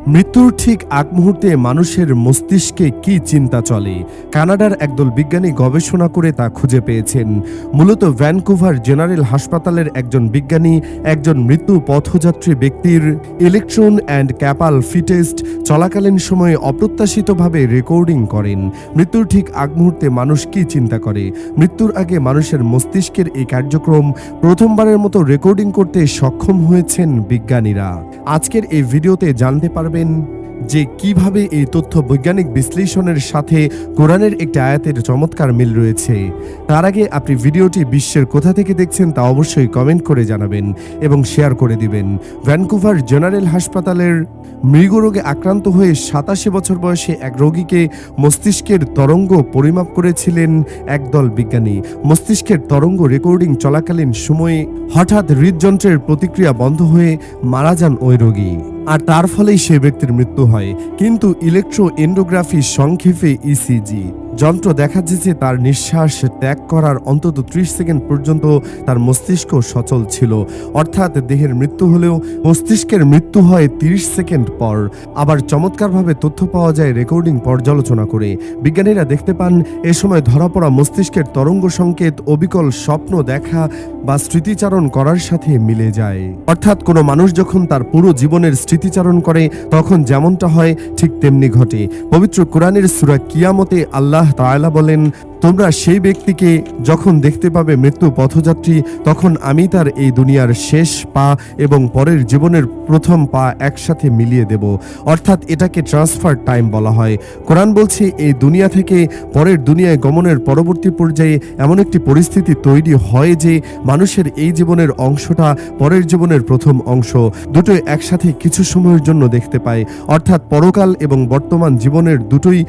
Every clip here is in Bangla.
মৃত্যুর ঠিক আগ মুহূর্তে মানুষের মস্তিষ্কে কি চিন্তা চলে, কানাডার একদল বিজ্ঞানী গবেষণা করে তা খুঁজে পেয়েছেন। মূলত ভ্যানকুভার জেনারেল হাসপাতালের একজন বিজ্ঞানী একজন মৃত্যু পথযাত্রী ব্যক্তির ইলেকট্রন অ্যান্ড ক্যাপাল ফিটেস্ট চলাকালীন সময়ে অপ্রত্যাশিতভাবে রেকর্ডিং করেন। মৃত্যুর ঠিক আগ মুহূর্তে মানুষ কি চিন্তা করে, মৃত্যুর আগে মানুষের মস্তিষ্কের এই কার্যক্রম প্রথমবারের মতো রেকর্ডিং করতে সক্ষম হয়েছেন বিজ্ঞানীরা। আজকের এই ভিডিওতে জানতে পারবেন যে কিভাবে এই তথ্য বৈজ্ঞানিক বিশ্লেষণের সাথে কোরআনের একটি আয়াতের চমৎকার মিল রয়েছে। তার আগে আপনি ভিডিওটি বিশ্বের কোথা থেকে দেখছেন তা অবশ্যই কমেন্ট করে জানাবেন এবং শেয়ার করে দিবেন। ভ্যানকুভার জেনারেল হাসপাতালের মৃগরোগে আক্রান্ত হয়ে 87 বছর বয়সে এক রোগীকে মস্তিষ্কের তরঙ্গ পরিমাপ করেছিলেন একদল বিজ্ঞানী। মস্তিষ্কের তরঙ্গ রেকর্ডিং চলাকালীন সময়ে হঠাৎ হৃদযন্ত্রের প্রতিক্রিয়া বন্ধ হয়ে মারা যান ওই রোগী, আর তার ফলেই সে ব্যক্তির মৃত্যু হয়। কিন্তু ইলেকট্রোএন্ডোগ্রাফি, সংক্ষেপে ইসিজি যন্ত্র দেখাচ্ছে যে তার নিঃশ্বাস ত্যাগ করার অন্তত 30 সেকেন্ড পর্যন্ত তার মস্তিষ্ক সচল ছিল। অর্থাৎ দেহের মৃত্যু হলেও মস্তিষ্কের মৃত্যু হয় 30 সেকেন্ড পর। আবার চমৎকারভাবে তথ্য পাওয়া যায় রেকর্ডিং পর্যালোচনা করে। বিজ্ঞানীরা দেখতে পান এ সময় ধরা পড়া মস্তিষ্কের তরঙ্গ সংকেত অবিকল স্বপ্ন দেখা বা স্মৃতিচারণ করার সাথে মিলে যায়। অর্থাৎ কোনো মানুষ যখন তার পুরো জীবনের স্মৃতিচারণ করে তখন যেমনটা হয় ঠিক তেমনি ঘটে। পবিত্র কোরআনের সূরা কিয়ামতে আল্লাহ তাআলা বলেন, তোমরা সেই ব্যক্তিকে যখন দেখতে পাবে মৃত্যু পথযাত্রী, তখন আমি তার এই দুনিয়ার শেষ পা এবং পরের জীবনের প্রথম পা একসাথে মিলিয়ে দেব। অর্থাৎ এটাকে ট্রান্সফার টাইম বলা হয়। কোরআন বলছে এই দুনিয়া থেকে পরের দুনিয়ায় গমনের পরবর্তী পর্যায়ে এমন একটি পরিস্থিতি তৈরি হয় যে মানুষের এই জীবনের অংশটা পরের জীবনের প্রথম অংশ দুটোই একসাথে কিছু সময়ের জন্য দেখতে পায়। অর্থাৎ পরকাল এবং বর্তমান জীবনের দুটোই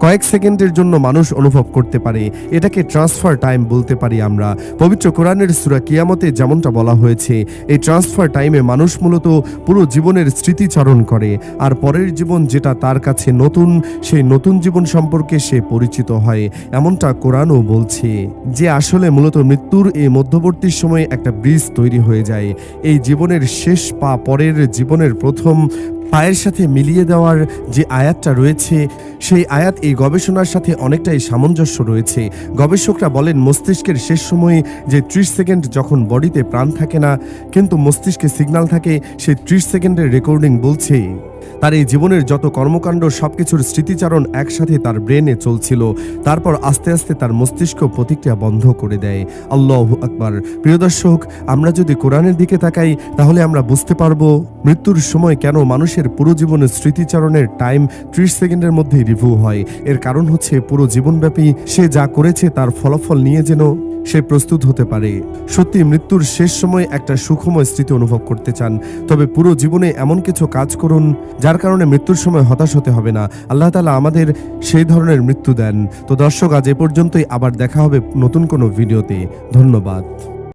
কয়েক সেকেন্ডের জন্য মানুষ অনুভব করতে পারে। এটাকে ট্রান্সফার টাইম বলতে পারি আমরা। পবিত্র কোরআনের সূরা কিয়ামতে যেমনটা বলা হয়েছে, এই ট্রান্সফার টাইমে মানুষ মূলত পুরো জীবনের স্মৃতিচারণ করে, আর পরের জীবন যেটা তার কাছে নতুন, সেই নতুন জীবন সম্পর্কে সে পরিচিত হয়। এমনটা কোরআনও বলছে যে আসলে মূলত মৃত্যুর এই মধ্যবর্তী সময়ে একটা ব্রিজ তৈরি হয়ে যায়। এই জীবনের শেষ পা পরের জীবনের প্রথম পায়ের সাথে মিলিয়ে দেওয়ার যে আয়াতটা রয়েছে, সেই আয়াত এই গবেষণার সাথে অনেকটাই সামঞ্জস্য রয়েছে। গবেষকরা বলেন মস্তিষ্কের শেষ সময়ে যে 30 সেকেন্ড যখন বডিতে প্রাণ থাকে না কিন্তু মস্তিষ্কে সিগন্যাল থাকে, সেই 30 সেকেন্ডের রেকর্ডিং বলছে তার এই জীবনের যত কর্মকাণ্ড সবকিছুর স্মৃতিচারণ একসাথে তার ব্রেনে চলছিল। তারপর আস্তে আস্তে তার মস্তিষ্ক প্রতিক্রিয়া বন্ধ করে দেয়। আল্লাহু আকবার। প্রিয় দর্শক, আমরা যদি কোরআনের দিকে তাকাই তাহলে আমরা বুঝতে পারবো মৃত্যুর সময় কেন মানুষের পুরো জীবনের স্মৃতিচারণের টাইম 30 সেকেন্ডের মধ্যেই রিভিউ হয়। এর কারণ হচ্ছে পুরো জীবনব্যাপী সে যা করেছে তার ফলাফল নিয়ে যেন সে প্রস্তুত হতে পারে। সত্যি মৃত্যুর শেষ সময় একটা সুখময় স্মৃতি অনুভব করতে চান, তবে পুরো জীবনে এমন কিছু কাজ করুন যার কারণে মৃত্যুর সময় হতাশ হতে হবে না। আল্লাহ তাআলা আমাদের সেই ধরনের মৃত্যু দেন। তো দর্শক, আজ এ পর্যন্তই। আবার দেখা হবে নতুন কোনো ভিডিওতে। ধন্যবাদ।